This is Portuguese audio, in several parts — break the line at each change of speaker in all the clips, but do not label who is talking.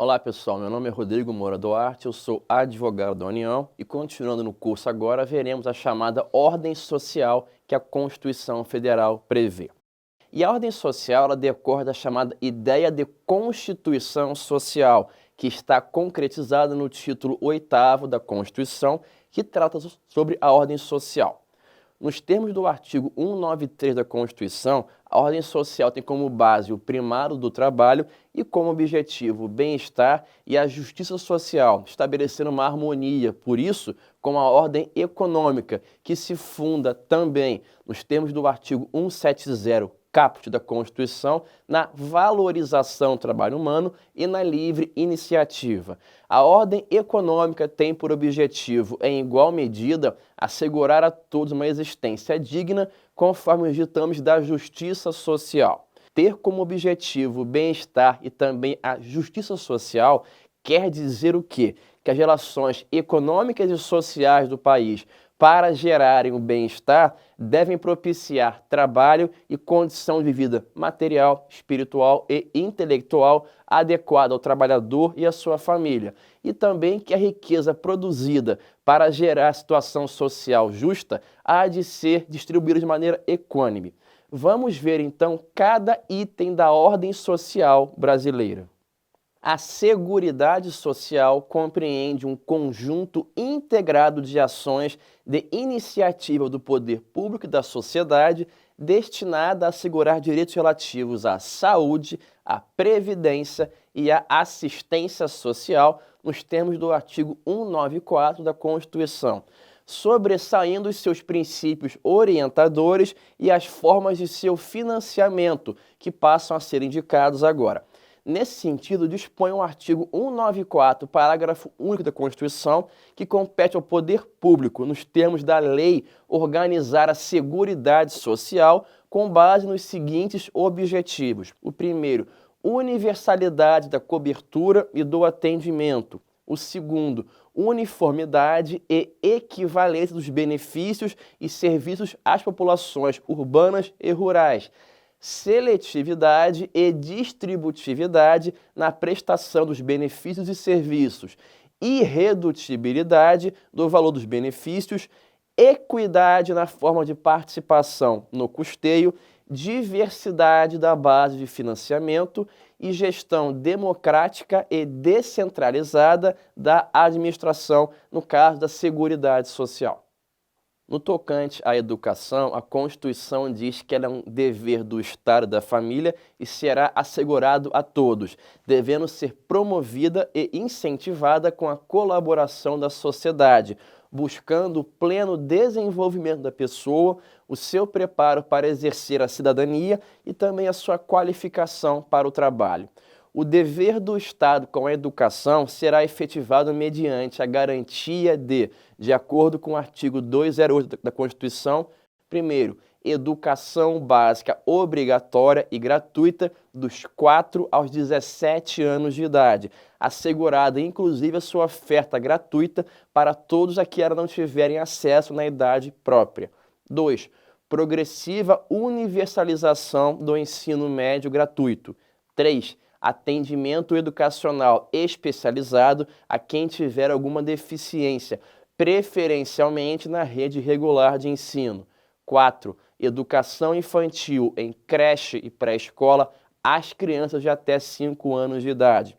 Olá pessoal, meu nome é Rodrigo Moura Duarte, eu sou advogado da União e continuando no curso agora veremos a chamada ordem social que a Constituição Federal prevê. E a ordem social ela decorre da chamada ideia de Constituição Social, que está concretizada no título 8º da Constituição, que trata sobre a ordem social. Nos termos do artigo 193 da Constituição, a ordem social tem como base o primário do trabalho e como objetivo o bem-estar e a justiça social, estabelecendo uma harmonia, por isso, com a ordem econômica, que se funda também, nos termos do artigo 170, caput da Constituição, na valorização do trabalho humano e na livre iniciativa. A ordem econômica tem por objetivo, em igual medida, assegurar a todos uma existência digna conforme os ditames da justiça social. Ter como objetivo o bem-estar e também a justiça social quer dizer o quê? Que as relações econômicas e sociais do país, para gerarem o bem-estar, devem propiciar trabalho e condição de vida material, espiritual e intelectual adequada ao trabalhador e à sua família. E também que a riqueza produzida para gerar situação social justa há de ser distribuída de maneira equânime. Vamos ver então cada item da ordem social brasileira. A Seguridade Social compreende um conjunto integrado de ações de iniciativa do poder público e da sociedade destinada a assegurar direitos relativos à saúde, à previdência e à assistência social nos termos do artigo 194 da Constituição, sobressaindo os seus princípios orientadores e as formas de seu financiamento, que passam a ser indicados agora. Nesse sentido, dispõe o artigo 194, parágrafo único da Constituição, que compete ao poder público, nos termos da lei, organizar a Seguridade Social com base nos seguintes objetivos. O primeiro, universalidade da cobertura e do atendimento. O segundo, uniformidade e equivalência dos benefícios e serviços às populações urbanas e rurais. Seletividade e distributividade na prestação dos benefícios e serviços, irredutibilidade do valor dos benefícios, equidade na forma de participação no custeio, diversidade da base de financiamento e gestão democrática e descentralizada da administração, no caso da Seguridade Social. No tocante à educação, a Constituição diz que ela é um dever do Estado e da família e será assegurado a todos, devendo ser promovida e incentivada com a colaboração da sociedade, buscando o pleno desenvolvimento da pessoa, o seu preparo para exercer a cidadania e também a sua qualificação para o trabalho. O dever do Estado com a educação será efetivado mediante a garantia de acordo com o artigo 208 da Constituição, primeiro, educação básica obrigatória e gratuita dos 4 aos 17 anos de idade, assegurada inclusive a sua oferta gratuita para todos a que não tiverem acesso na idade própria. 2. Progressiva universalização do ensino médio gratuito. 3. Atendimento educacional especializado a quem tiver alguma deficiência, preferencialmente na rede regular de ensino. 4. Educação infantil em creche e pré-escola às crianças de até 5 anos de idade.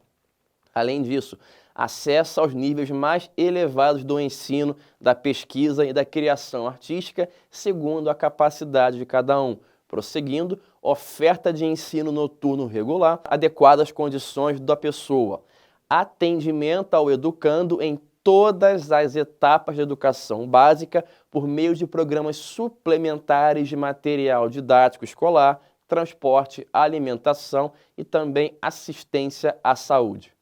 Além disso, acesso aos níveis mais elevados do ensino, da pesquisa e da criação artística, segundo a capacidade de cada um. Prosseguindo, oferta de ensino noturno regular, adequada às condições da pessoa. Atendimento ao educando em todas as etapas da educação básica por meio de programas suplementares de material didático escolar, transporte, alimentação e também assistência à saúde.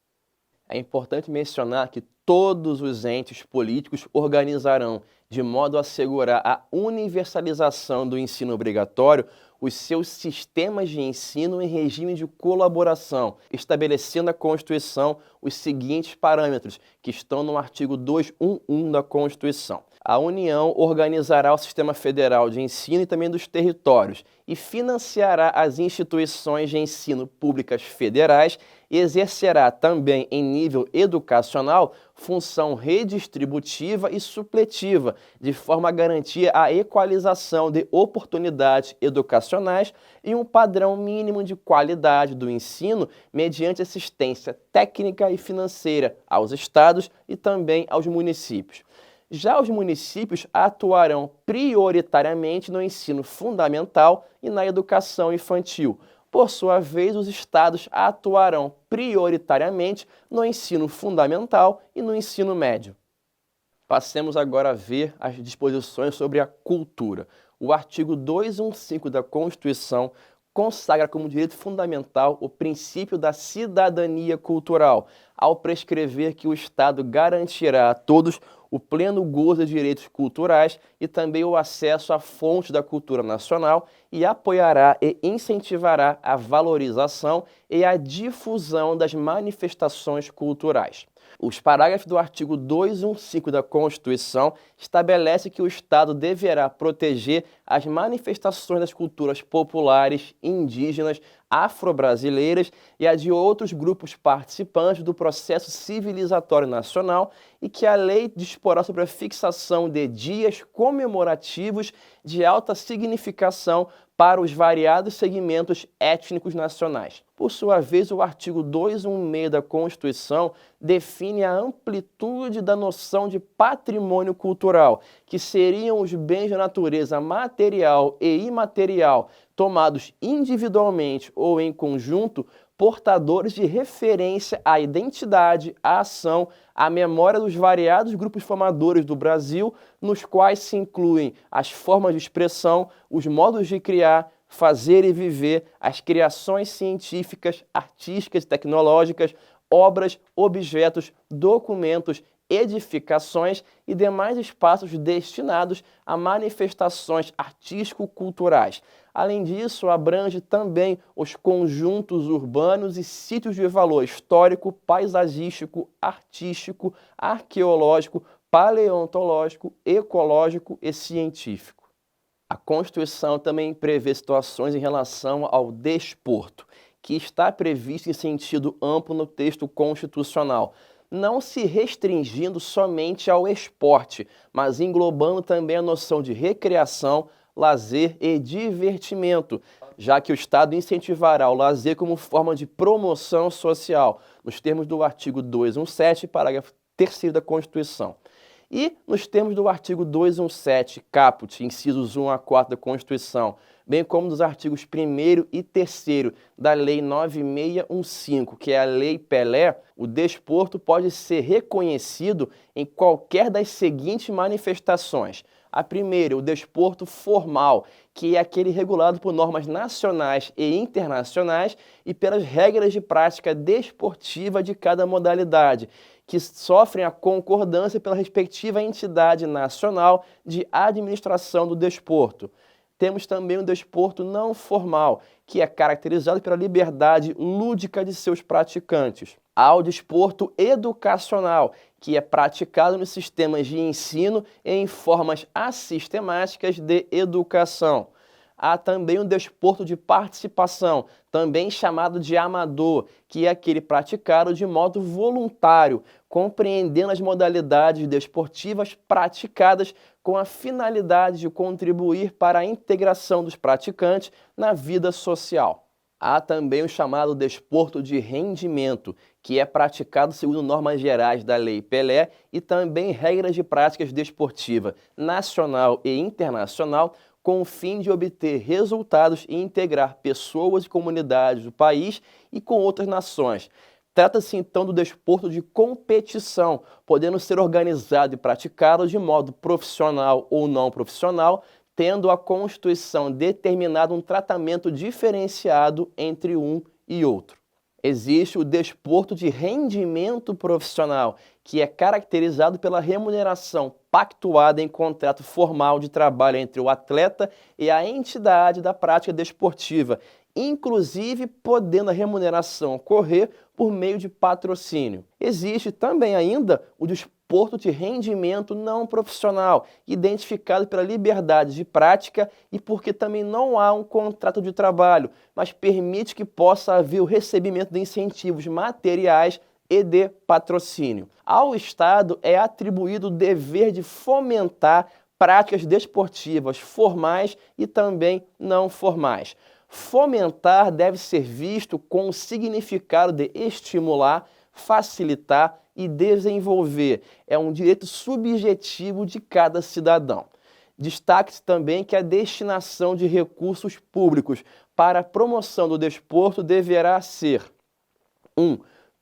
É importante mencionar que todos os entes políticos organizarão, de modo a assegurar a universalização do ensino obrigatório, os seus sistemas de ensino em regime de colaboração, estabelecendo a Constituição os seguintes parâmetros, que estão no artigo 211 da Constituição. A União organizará o Sistema Federal de Ensino e também dos territórios e financiará as instituições de ensino públicas federais e exercerá também em nível educacional função redistributiva e supletiva, de forma a garantir a equalização de oportunidades educacionais e um padrão mínimo de qualidade do ensino mediante assistência técnica e financeira aos estados e também aos municípios. Já os municípios atuarão prioritariamente no ensino fundamental e na educação infantil. Por sua vez, os estados atuarão prioritariamente no ensino fundamental e no ensino médio. Passemos agora a ver as disposições sobre a cultura. O artigo 215 da Constituição consagra como direito fundamental o princípio da cidadania cultural, ao prescrever que o Estado garantirá a todos o pleno gozo de direitos culturais e também o acesso à fonte da cultura nacional e apoiará e incentivará a valorização e a difusão das manifestações culturais. Os parágrafos do artigo 215 da Constituição estabelecem que o Estado deverá proteger as manifestações das culturas populares, indígenas, afro-brasileiras e a de outros grupos participantes do processo civilizatório nacional e que a lei disporá sobre a fixação de dias comemorativos de alta significação para os variados segmentos étnicos nacionais. Por sua vez, o artigo 216 da Constituição define a amplitude da noção de patrimônio cultural, que seriam os bens de natureza material e imaterial, tomados individualmente ou em conjunto, portadores de referência à identidade, à ação, à memória dos variados grupos formadores do Brasil, nos quais se incluem as formas de expressão, os modos de criar, fazer e viver, as criações científicas, artísticas e tecnológicas, obras, objetos, documentos, edificações e demais espaços destinados a manifestações artístico-culturais. Além disso, abrange também os conjuntos urbanos e sítios de valor histórico, paisagístico, artístico, arqueológico, paleontológico, ecológico e científico. A Constituição também prevê situações em relação ao desporto, que está previsto em sentido amplo no texto constitucional, não se restringindo somente ao esporte, mas englobando também a noção de recreação, lazer e divertimento, já que o Estado incentivará o lazer como forma de promoção social, nos termos do artigo 217, parágrafo 3º da Constituição. E, nos termos do artigo 217, caput, incisos 1 a 4 da Constituição, bem como dos artigos 1º e 3º da Lei 9615, que é a Lei Pelé, o desporto pode ser reconhecido em qualquer das seguintes manifestações. A primeira, o desporto formal, que é aquele regulado por normas nacionais e internacionais e pelas regras de prática desportiva de cada modalidade, que sofrem a concordância pela respectiva entidade nacional de administração do desporto. Temos também o desporto não formal, que é caracterizado pela liberdade lúdica de seus praticantes. Há o desporto educacional, que é praticado nos sistemas de ensino e em formas assistemáticas de educação. Há também o desporto de participação, também chamado de amador, que é aquele praticado de modo voluntário, compreendendo as modalidades desportivas praticadas com a finalidade de contribuir para a integração dos praticantes na vida social. Há também o chamado desporto de rendimento, que é praticado segundo normas gerais da Lei Pelé e também regras de práticas desportiva nacional e internacional, com o fim de obter resultados e integrar pessoas e comunidades do país e com outras nações. Trata-se então do desporto de competição, podendo ser organizado e praticado de modo profissional ou não profissional, tendo a Constituição determinado um tratamento diferenciado entre um e outro. Existe o desporto de rendimento profissional, que é caracterizado pela remuneração pactuada em contrato formal de trabalho entre o atleta e a entidade da prática desportiva, inclusive podendo a remuneração ocorrer por meio de patrocínio. Existe também ainda o desporto de rendimento não profissional, identificado pela liberdade de prática e porque também não há um contrato de trabalho, mas permite que possa haver o recebimento de incentivos materiais e de patrocínio. Ao Estado é atribuído o dever de fomentar práticas desportivas formais e também não formais. Fomentar deve ser visto com o significado de estimular, facilitar e desenvolver. É um direito subjetivo de cada cidadão. Destaque-se também que a destinação de recursos públicos para a promoção do desporto deverá ser 1.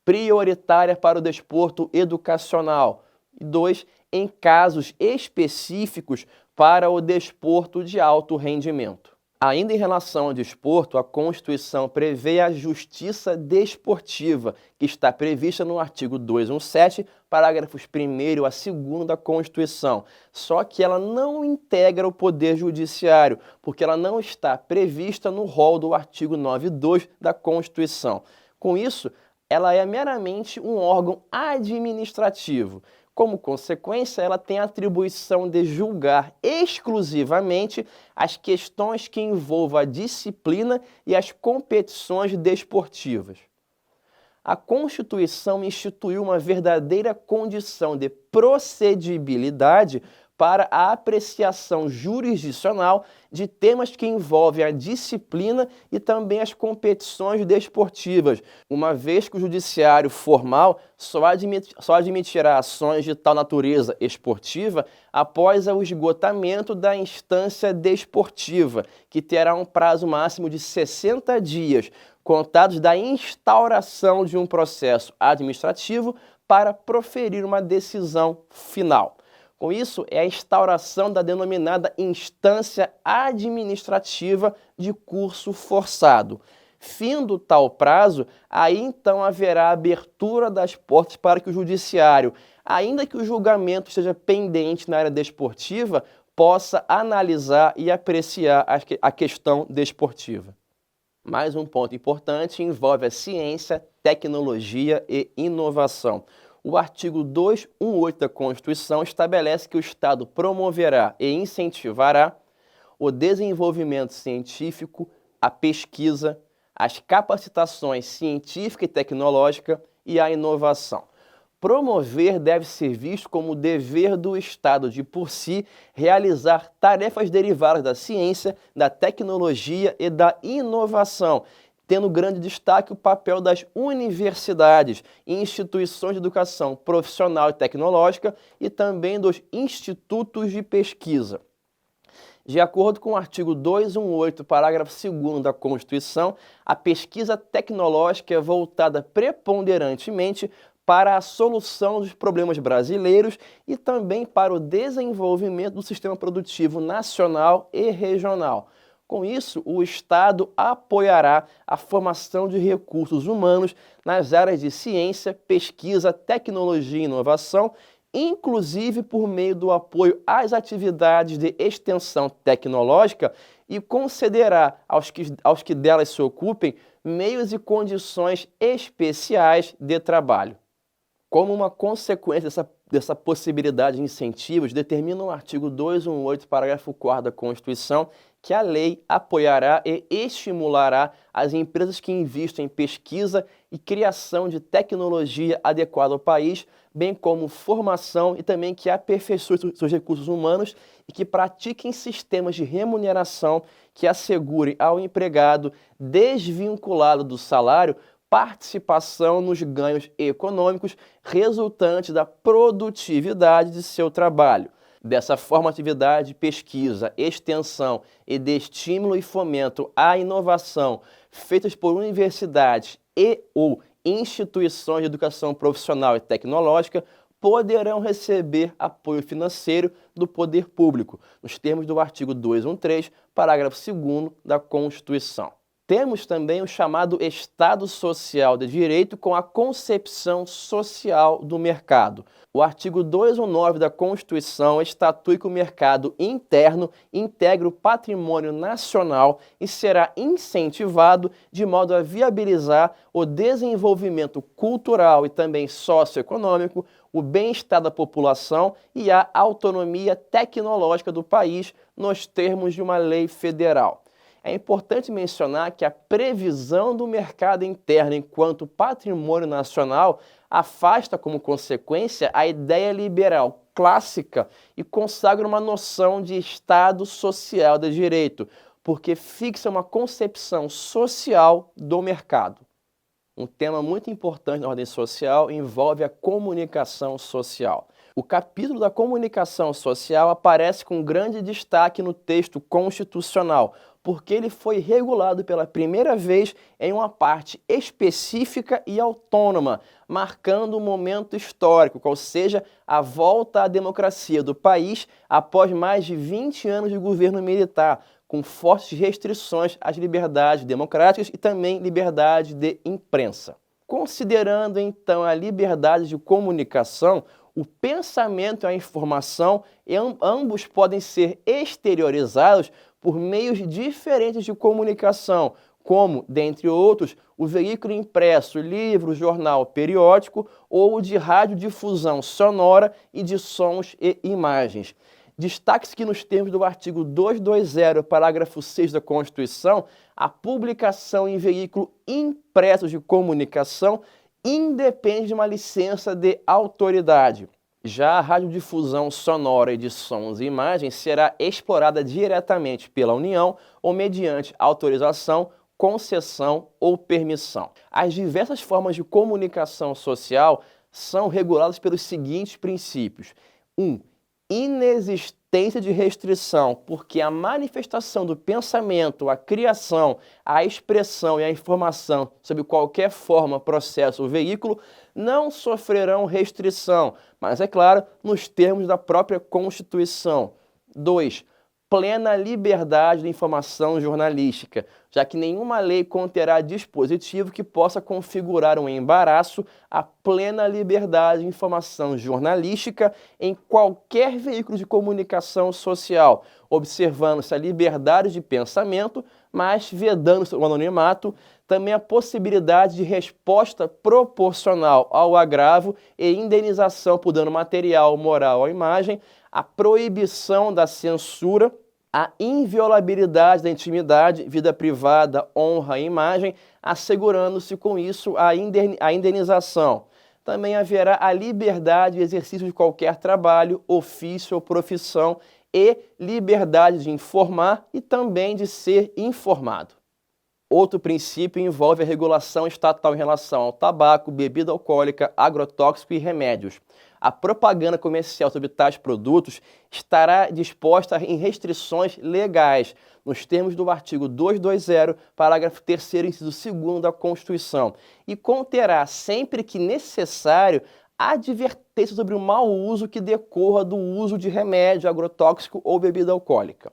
Prioritária para o desporto educacional. E 2. Em casos específicos para o desporto de alto rendimento. Ainda em relação ao desporto, a Constituição prevê a justiça desportiva, que está prevista no artigo 217, parágrafos 1º a 2º da Constituição. Só que ela não integra o Poder Judiciário, porque ela não está prevista no rol do artigo 92 da Constituição. Com isso, ela é meramente um órgão administrativo. Como consequência, ela tem a atribuição de julgar exclusivamente as questões que envolvam a disciplina e as competições desportivas. A Constituição instituiu uma verdadeira condição de procedibilidade para a apreciação jurisdicional de temas que envolvem a disciplina e também as competições desportivas, uma vez que o judiciário formal só admitirá ações de tal natureza esportiva após o esgotamento da instância desportiva, que terá um prazo máximo de 60 dias, contados da instauração de um processo administrativo para proferir uma decisão final. Com isso, é a instauração da denominada instância administrativa de curso forçado. Findo tal prazo, aí então haverá abertura das portas para que o judiciário, ainda que o julgamento esteja pendente na área desportiva, possa analisar e apreciar a questão desportiva. Mais um ponto importante envolve a ciência, tecnologia e inovação. O artigo 218 da Constituição estabelece que o Estado promoverá e incentivará o desenvolvimento científico, a pesquisa, as capacitações científica e tecnológica e a inovação. Promover deve ser visto como o dever do Estado de, por si, realizar tarefas derivadas da ciência, da tecnologia e da inovação, tendo grande destaque o papel das universidades e instituições de educação profissional e tecnológica e também dos institutos de pesquisa. De acordo com o artigo 218, parágrafo 2º da Constituição, a pesquisa tecnológica é voltada preponderantemente para a solução dos problemas brasileiros e também para o desenvolvimento do sistema produtivo nacional e regional. Com isso, o Estado apoiará a formação de recursos humanos nas áreas de ciência, pesquisa, tecnologia e inovação, inclusive por meio do apoio às atividades de extensão tecnológica e concederá aos que delas se ocupem meios e condições especiais de trabalho. Como uma consequência dessa possibilidade de incentivos, determina o artigo 218, parágrafo 4º da Constituição, que a lei apoiará e estimulará as empresas que investem em pesquisa e criação de tecnologia adequada ao país, bem como formação e também que aperfeiçoem seus recursos humanos e que pratiquem sistemas de remuneração que assegurem ao empregado, desvinculado do salário, participação nos ganhos econômicos resultantes da produtividade de seu trabalho. Dessa forma, a atividade de pesquisa, extensão e de estímulo e fomento à inovação feitas por universidades e ou instituições de educação profissional e tecnológica poderão receber apoio financeiro do poder público, nos termos do artigo 213, parágrafo 2º da Constituição. Temos também o chamado Estado Social de Direito com a concepção social do mercado. O artigo 219 da Constituição estatui que o mercado interno integra o patrimônio nacional e será incentivado de modo a viabilizar o desenvolvimento cultural e também socioeconômico, o bem-estar da população e a autonomia tecnológica do país nos termos de uma lei federal. É importante mencionar que a previsão do mercado interno enquanto patrimônio nacional afasta como consequência a ideia liberal clássica e consagra uma noção de Estado social de direito, porque fixa uma concepção social do mercado. Um tema muito importante na ordem social envolve a comunicação social. O capítulo da comunicação social aparece com grande destaque no texto constitucional, porque ele foi regulado pela primeira vez em uma parte específica e autônoma, marcando um momento histórico, ou seja, a volta à democracia do país após mais de 20 anos de governo militar, com fortes restrições às liberdades democráticas e também liberdade de imprensa. Considerando então a liberdade de comunicação, o pensamento e a informação, ambos podem ser exteriorizados por meios diferentes de comunicação, como, dentre outros, o veículo impresso, livro, jornal, periódico ou o de radiodifusão sonora e de sons e imagens. Destaque-se que nos termos do artigo 220, parágrafo 6 da Constituição, a publicação em veículo impresso de comunicação independe de uma licença de autoridade. Já a radiodifusão sonora e de sons e imagens será explorada diretamente pela União ou mediante autorização, concessão ou permissão. As diversas formas de comunicação social são reguladas pelos seguintes princípios. 1. Inexistência de restrição, porque a manifestação do pensamento, a criação, a expressão e a informação sob qualquer forma, processo ou veículo não sofrerão restrição, mas, é claro, nos termos da própria Constituição. 2. Plena liberdade de informação jornalística, já que nenhuma lei conterá dispositivo que possa configurar um embaraço à plena liberdade de informação jornalística em qualquer veículo de comunicação social, observando-se a liberdade de pensamento, mas vedando-se o anonimato, também a possibilidade de resposta proporcional ao agravo e indenização por dano material, moral ou imagem, a proibição da censura, a inviolabilidade da intimidade, vida privada, honra e imagem, assegurando-se com isso a indenização. Também haverá a liberdade de exercício de qualquer trabalho, ofício ou profissão e liberdade de informar e também de ser informado. Outro princípio envolve a regulação estatal em relação ao tabaco, bebida alcoólica, agrotóxico e remédios. A propaganda comercial sobre tais produtos estará disposta em restrições legais, nos termos do artigo 220, parágrafo 3º, inciso 2º da Constituição, e conterá, sempre que necessário, advertência sobre o mau uso que decorra do uso de remédio agrotóxico ou bebida alcoólica.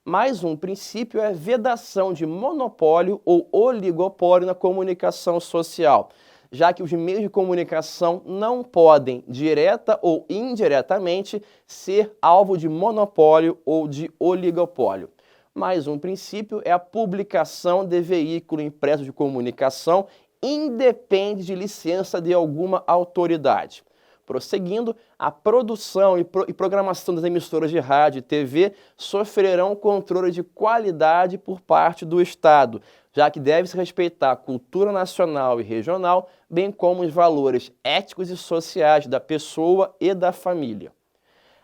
Mais um princípio é a vedação de monopólio ou oligopólio na comunicação social, já que os meios de comunicação não podem, direta ou indiretamente, ser alvo de monopólio ou de oligopólio. Mais um princípio é a publicação de veículo impresso de comunicação independe de licença de alguma autoridade. Prosseguindo, a produção e programação das emissoras de rádio e TV sofrerão controle de qualidade por parte do Estado, já que deve-se respeitar a cultura nacional e regional, bem como os valores éticos e sociais da pessoa e da família.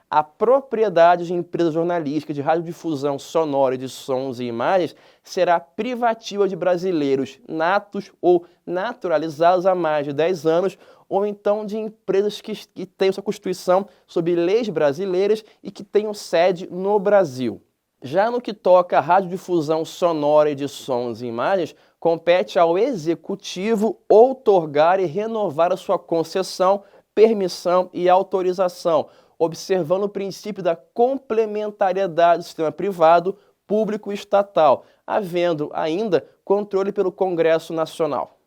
A propriedade de empresas jornalísticas de radiodifusão sonora e de sons e imagens será privativa de brasileiros natos ou naturalizados há mais de 10 anos, ou então de empresas que tenham sua constituição sob leis brasileiras e que tenham sede no Brasil. Já no que toca à radiodifusão sonora e de sons e imagens, compete ao Executivo outorgar e renovar a sua concessão, permissão e autorização, observando o princípio da complementariedade do sistema privado, público e estatal, havendo ainda controle pelo Congresso Nacional.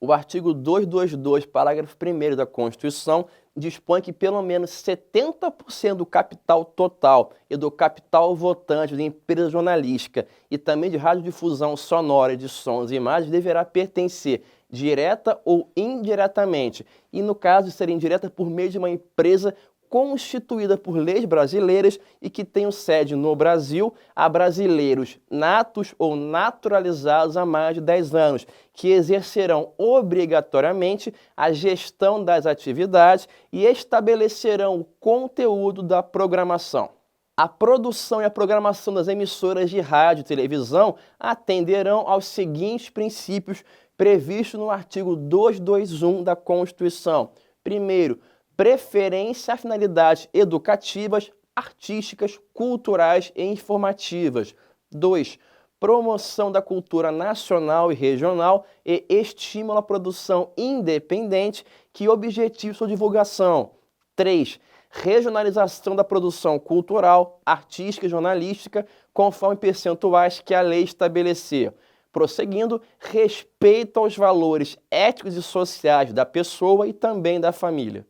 O artigo 222, parágrafo 1º da Constituição, dispõe que pelo menos 70% do capital total e do capital votante de empresa jornalística e também de radiodifusão sonora de sons e imagens deverá pertencer direta ou indiretamente, e no caso de ser indireta por meio de uma empresa constituída por leis brasileiras e que tenham sede no Brasil, a brasileiros natos ou naturalizados há mais de 10 anos, que exercerão obrigatoriamente a gestão das atividades e estabelecerão o conteúdo da programação. A produção e a programação das emissoras de rádio e televisão atenderão aos seguintes princípios previstos no artigo 221 da Constituição. Primeiro, preferência a finalidades educativas, artísticas, culturais e informativas. 2. Promoção da cultura nacional e regional e estímulo à produção independente que objetive sua divulgação. 3. Regionalização da produção cultural, artística e jornalística conforme percentuais que a lei estabelecer. Prosseguindo, respeito aos valores éticos e sociais da pessoa e também da família.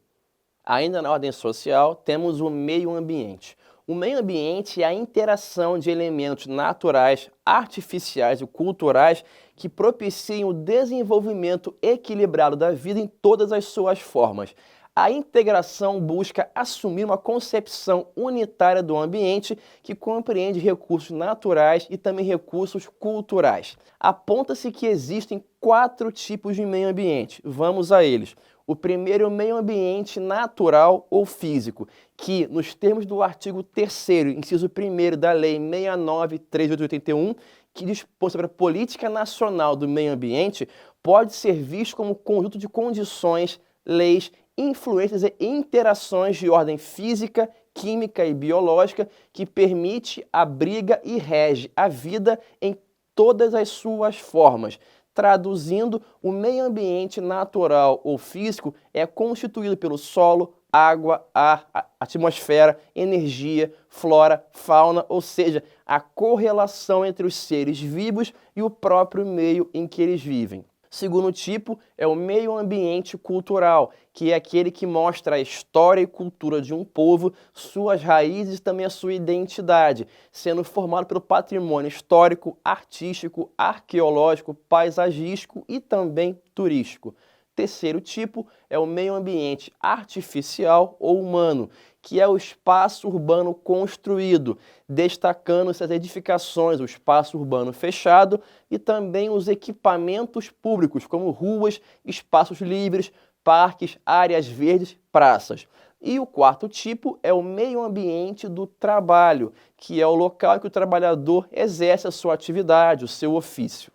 Ainda na ordem social, temos o meio ambiente. O meio ambiente é a interação de elementos naturais, artificiais e culturais que propiciam o desenvolvimento equilibrado da vida em todas as suas formas. A integração busca assumir uma concepção unitária do ambiente que compreende recursos naturais e também recursos culturais. Aponta-se que existem 4 tipos de meio ambiente. Vamos a eles. O primeiro é o meio ambiente natural ou físico, que, nos termos do artigo 3º, inciso 1º da Lei 69.381, que dispõe sobre a Política Nacional do Meio Ambiente, pode ser visto como conjunto de condições, leis, influências e interações de ordem física, química e biológica que permite, abriga e rege a vida em todas as suas formas. Traduzindo, o meio ambiente natural ou físico é constituído pelo solo, água, ar, atmosfera, energia, flora, fauna, ou seja, a correlação entre os seres vivos e o próprio meio em que eles vivem. Segundo tipo é o meio ambiente cultural, que é aquele que mostra a história e cultura de um povo, suas raízes e também a sua identidade, sendo formado pelo patrimônio histórico, artístico, arqueológico, paisagístico e também turístico. Terceiro tipo é o meio ambiente artificial ou humano, que é o espaço urbano construído, destacando-se as edificações, o espaço urbano fechado e também os equipamentos públicos, como ruas, espaços livres, parques, áreas verdes, praças. E o quarto tipo é o meio ambiente do trabalho, que é o local em que o trabalhador exerce a sua atividade, o seu ofício.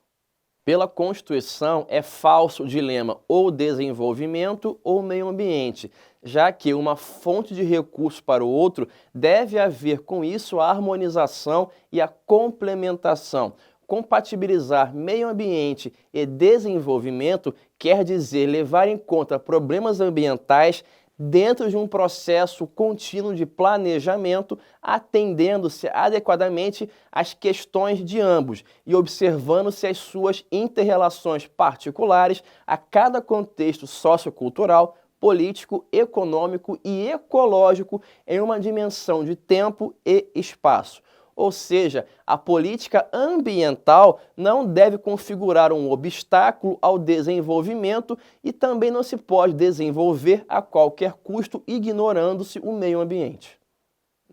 Pela Constituição, é falso o dilema ou desenvolvimento ou meio ambiente, já que uma fonte de recursos para o outro deve haver com isso a harmonização e a complementação. Compatibilizar meio ambiente e desenvolvimento quer dizer levar em conta problemas ambientais dentro de um processo contínuo de planejamento, atendendo-se adequadamente às questões de ambos e observando-se as suas inter-relações particulares a cada contexto sociocultural, político, econômico e ecológico em uma dimensão de tempo e espaço. Ou seja, a política ambiental não deve configurar um obstáculo ao desenvolvimento e também não se pode desenvolver a qualquer custo ignorando-se o meio ambiente.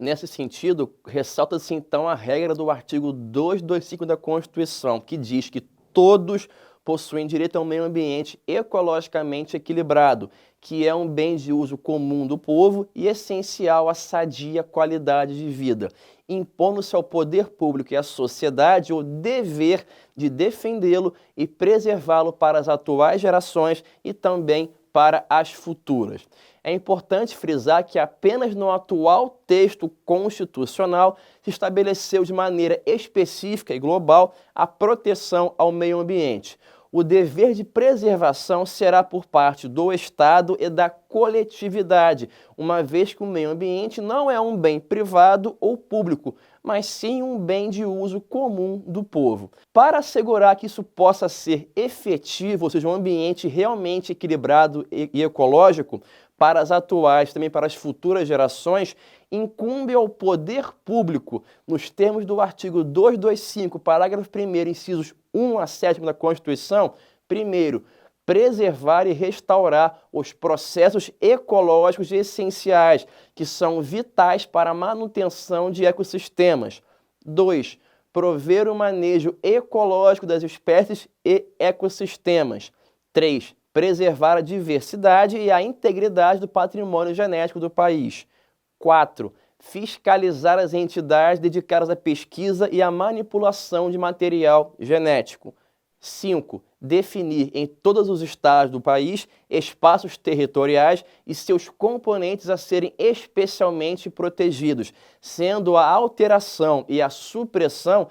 Nesse sentido, ressalta-se então a regra do artigo 225 da Constituição, que diz que todos possuem direito a um meio ambiente ecologicamente equilibrado, que é um bem de uso comum do povo e essencial à sadia qualidade de vida, impondo-se ao poder público e à sociedade o dever de defendê-lo e preservá-lo para as atuais gerações e também para as futuras. É importante frisar que apenas no atual texto constitucional se estabeleceu de maneira específica e global a proteção ao meio ambiente. o dever de preservação será por parte do Estado e da coletividade, uma vez que o meio ambiente não é um bem privado ou público, mas sim um bem de uso comum do povo. Para assegurar que isso possa ser efetivo, ou seja, um ambiente realmente equilibrado e ecológico, para as atuais, também para as futuras gerações, incumbe ao poder público, nos termos do artigo 225, parágrafo 1º, incisos 1 a 7 da Constituição, primeiro, preservar e restaurar os processos ecológicos essenciais, que são vitais para a manutenção de ecossistemas. 2. Prover o manejo ecológico das espécies e ecossistemas. 3. Preservar a diversidade e a integridade do patrimônio genético do país. 4. Fiscalizar as entidades dedicadas à pesquisa e à manipulação de material genético. 5. Definir em todos os estados do país espaços territoriais e seus componentes a serem especialmente protegidos, sendo a alteração e a supressão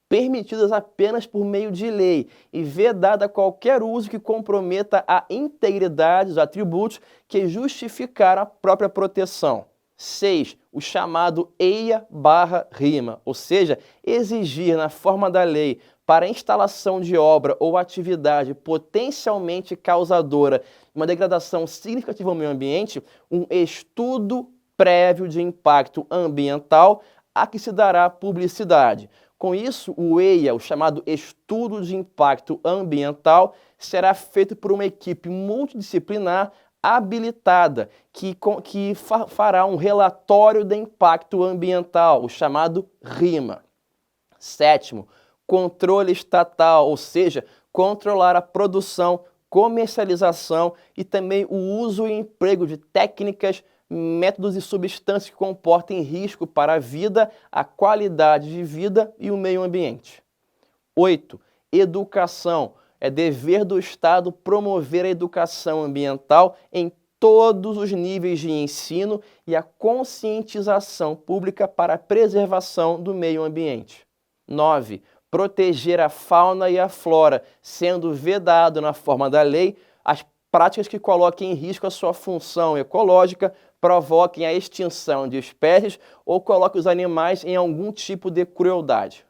permitidas apenas por meio de lei e vedada qualquer uso que comprometa a integridade dos atributos que justificaram a própria proteção. 6. O chamado EIA/RIMA, ou seja, exigir na forma da lei para a instalação de obra ou atividade potencialmente causadora de uma degradação significativa ao meio ambiente, um estudo prévio de impacto ambiental a que se dará publicidade. Com isso, o EIA, o chamado Estudo de Impacto Ambiental, será feito por uma equipe multidisciplinar habilitada, que fará um relatório de impacto ambiental, o chamado RIMA. 7º, controle estatal, ou seja, controlar a produção, comercialização e também o uso e emprego de técnicas, métodos e substâncias que comportem risco para a vida, a qualidade de vida e o meio ambiente. 8. Educação. É dever do Estado promover a educação ambiental em todos os níveis de ensino e a conscientização pública para a preservação do meio ambiente. 9. Proteger a fauna e a flora, sendo vedado na forma da lei as práticas que coloquem em risco a sua função ecológica, provoquem a extinção de espécies ou coloquem os animais em algum tipo de crueldade.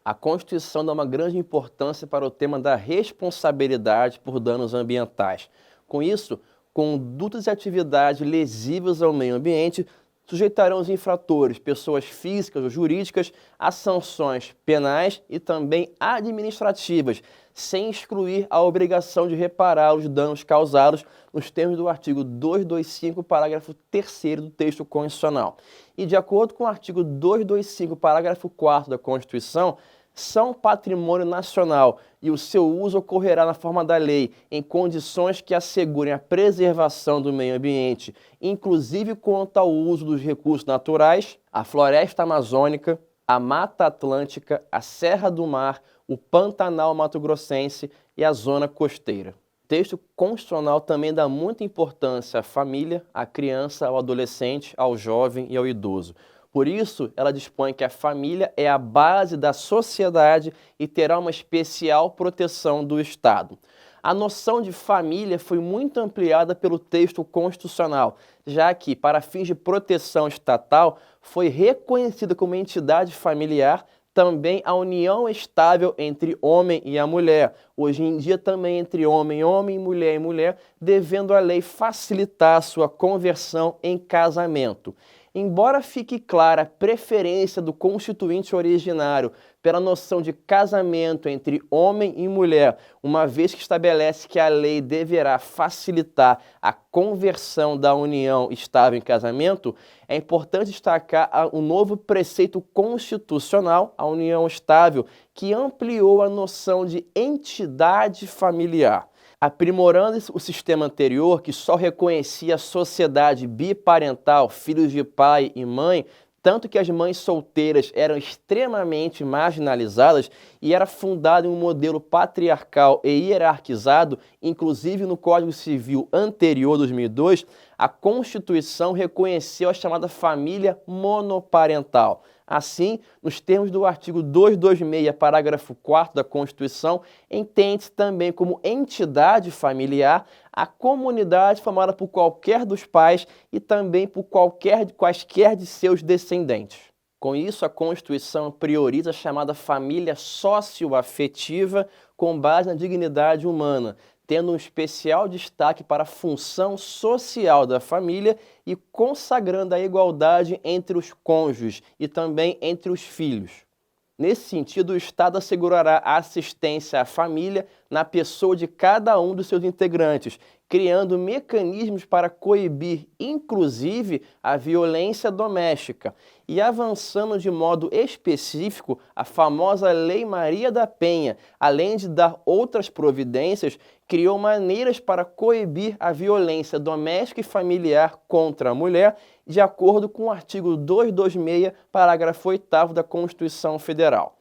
A Constituição dá uma grande importância para o tema da responsabilidade por danos ambientais. Com isso, condutas e atividades lesivas ao meio ambiente sujeitarão os infratores, pessoas físicas ou jurídicas, a sanções penais e também administrativas, sem excluir a obrigação de reparar os danos causados nos termos do artigo 225, parágrafo 3º do texto constitucional. E de acordo com o artigo 225, parágrafo 4º da Constituição, são patrimônio nacional e o seu uso ocorrerá na forma da lei, em condições que assegurem a preservação do meio ambiente, inclusive quanto ao uso dos recursos naturais, a floresta amazônica, a Mata Atlântica, a Serra do Mar, o Pantanal Mato-Grossense e a zona costeira. O texto constitucional também dá muita importância à família, à criança, ao adolescente, ao jovem e ao idoso. Por isso, ela dispõe que a família é a base da sociedade e terá uma especial proteção do Estado. A noção de família foi muito ampliada pelo texto constitucional, já que, para fins de proteção estatal, foi reconhecida como entidade familiar também a união estável entre homem e a mulher, hoje em dia também entre homem e mulher, devendo a lei facilitar a sua conversão em casamento. Embora fique clara a preferência do constituinte originário pela noção de casamento entre homem e mulher, uma vez que estabelece que a lei deverá facilitar a conversão da união estável em casamento, é importante destacar o novo preceito constitucional, a união estável, que ampliou a noção de entidade familiar. Aprimorando o sistema anterior, que só reconhecia a sociedade biparental, filhos de pai e mãe, tanto que as mães solteiras eram extremamente marginalizadas e era fundado em um modelo patriarcal e hierarquizado, inclusive no Código Civil anterior, 2002, a Constituição reconheceu a chamada família monoparental. Assim, nos termos do artigo 226, parágrafo 4º da Constituição, entende-se também como entidade familiar a comunidade formada por qualquer dos pais e também por quaisquer de seus descendentes. Com isso, a Constituição prioriza a chamada família socioafetiva com base na dignidade humana, tendo um especial destaque para a função social da família e consagrando a igualdade entre os cônjuges e também entre os filhos. Nesse sentido, o Estado assegurará a assistência à família na pessoa de cada um dos seus integrantes, criando mecanismos para coibir, inclusive, a violência doméstica e avançando de modo específico a famosa Lei Maria da Penha, além de dar outras providências, criou maneiras para coibir a violência doméstica e familiar contra a mulher, de acordo com o artigo 226, parágrafo 8º da Constituição Federal.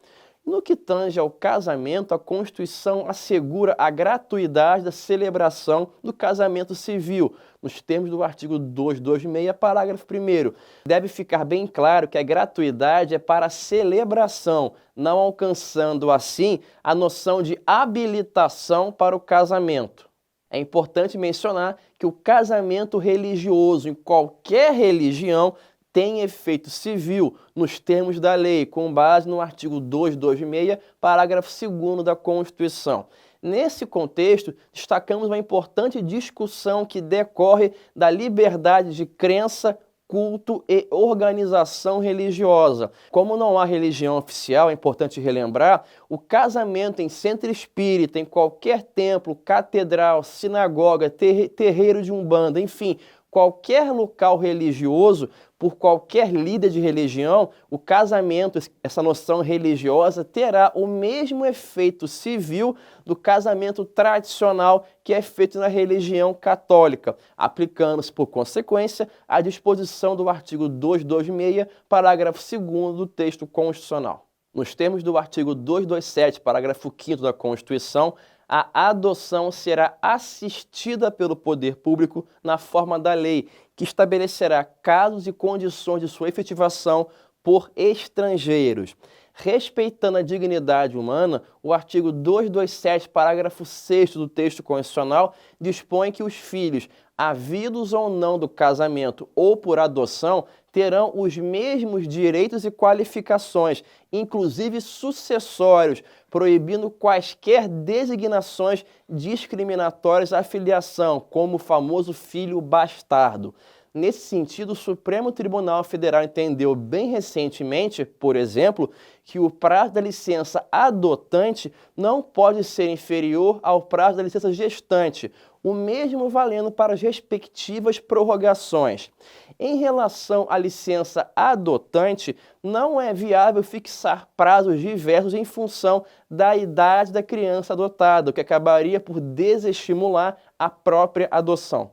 No que tange ao casamento, a Constituição assegura a gratuidade da celebração do casamento civil, nos termos do artigo 226, parágrafo 1º. Deve ficar bem claro que a gratuidade é para a celebração, não alcançando assim a noção de habilitação para o casamento. É importante mencionar que o casamento religioso em qualquer religião tem efeito civil nos termos da lei, com base no artigo 226, parágrafo 2º da Constituição. Nesse contexto, destacamos uma importante discussão que decorre da liberdade de crença, culto e organização religiosa. Como não há religião oficial, é importante relembrar, o casamento em centro espírita, em qualquer templo, catedral, sinagoga, terreiro de umbanda, enfim, qualquer local religioso, por qualquer líder de religião, o casamento, essa noção religiosa, terá o mesmo efeito civil do casamento tradicional que é feito na religião católica, aplicando-se, por consequência, a disposição do artigo 226, parágrafo 2º do texto constitucional. Nos termos do artigo 227, parágrafo 5º da Constituição, a adoção será assistida pelo poder público na forma da lei, que estabelecerá casos e condições de sua efetivação por estrangeiros. Respeitando a dignidade humana, o artigo 227, parágrafo 6º do texto constitucional, dispõe que os filhos, havidos ou não do casamento ou por adoção, terão os mesmos direitos e qualificações, inclusive sucessórios, proibindo quaisquer designações discriminatórias à filiação, como o famoso filho bastardo. Nesse sentido, o Supremo Tribunal Federal entendeu bem recentemente, por exemplo, que o prazo da licença adotante não pode ser inferior ao prazo da licença gestante, o mesmo valendo para as respectivas prorrogações. Em relação à licença adotante, não é viável fixar prazos diversos em função da idade da criança adotada, o que acabaria por desestimular a própria adoção.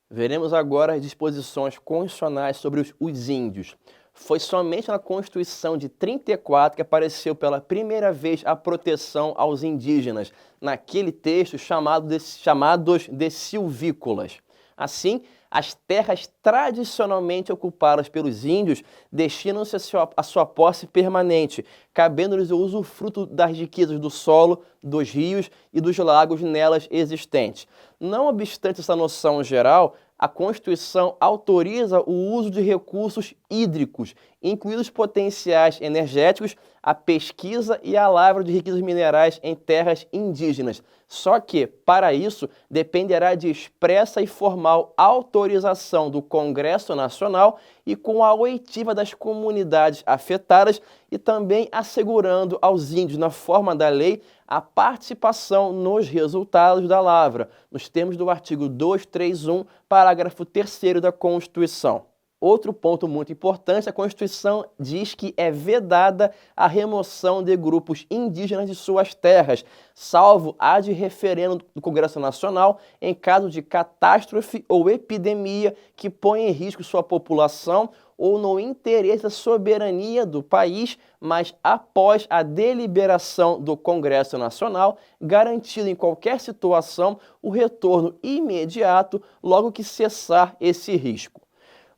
Veremos agora as disposições constitucionais sobre os índios. Foi somente na Constituição de 34 que apareceu pela primeira vez a proteção aos indígenas, naquele texto chamados de silvícolas. Assim, as terras tradicionalmente ocupadas pelos índios destinam-se a sua posse permanente, cabendo-lhes o usufruto das riquezas do solo, dos rios e dos lagos nelas existentes. Não obstante essa noção geral, a Constituição autoriza o uso de recursos hídricos, incluídos potenciais energéticos, a pesquisa e a lavra de riquezas minerais em terras indígenas. Só que, para isso, dependerá de expressa e formal autorização do Congresso Nacional e com a oitiva das comunidades afetadas e também assegurando aos índios, na forma da lei, a participação nos resultados da lavra, nos termos do artigo 231, parágrafo 3º da Constituição. Outro ponto muito importante, a Constituição diz que é vedada a remoção de grupos indígenas de suas terras, salvo ad referendo do Congresso Nacional em caso de catástrofe ou epidemia que põe em risco sua população ou no interesse da soberania do país, mas após a deliberação do Congresso Nacional, garantindo em qualquer situação o retorno imediato logo que cessar esse risco.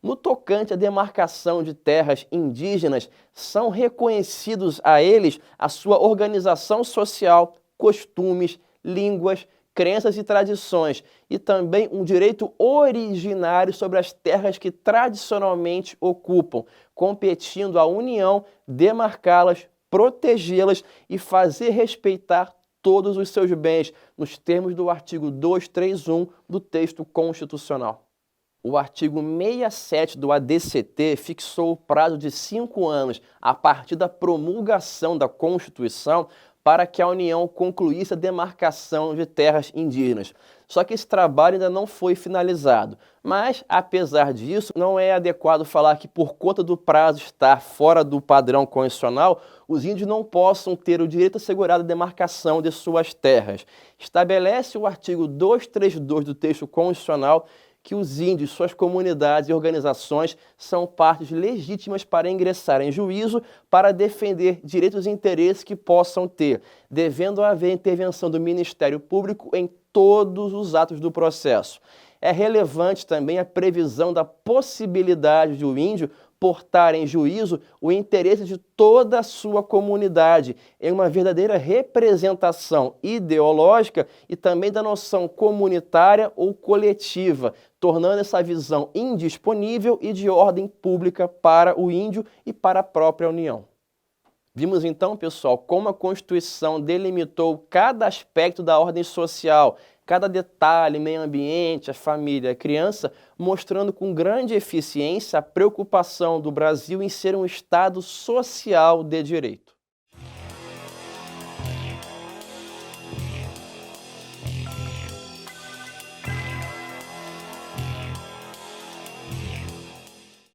No tocante à demarcação de terras indígenas, são reconhecidos a eles a sua organização social, costumes, línguas, crenças e tradições, e também um direito originário sobre as terras que tradicionalmente ocupam, competindo à União demarcá-las, protegê-las e fazer respeitar todos os seus bens, nos termos do artigo 231 do texto constitucional. O artigo 67 do ADCT fixou o prazo de 5 anos a partir da promulgação da Constituição para que a União concluísse a demarcação de terras indígenas. Só que esse trabalho ainda não foi finalizado. Mas, apesar disso, não é adequado falar que por conta do prazo estar fora do padrão constitucional, os índios não possam ter o direito assegurado à demarcação de suas terras. Estabelece o artigo 232 do texto constitucional que os índios, suas comunidades e organizações são partes legítimas para ingressar em juízo para defender direitos e interesses que possam ter, devendo haver intervenção do Ministério Público em todos os atos do processo. É relevante também a previsão da possibilidade de o índio portar em juízo o interesse de toda a sua comunidade em uma verdadeira representação ideológica e também da noção comunitária ou coletiva, tornando essa visão indisponível e de ordem pública para o índio e para a própria União. Vimos então, pessoal, como a Constituição delimitou cada aspecto da ordem social, cada detalhe, meio ambiente, a família, a criança, mostrando com grande eficiência a preocupação do Brasil em ser um Estado social de direito.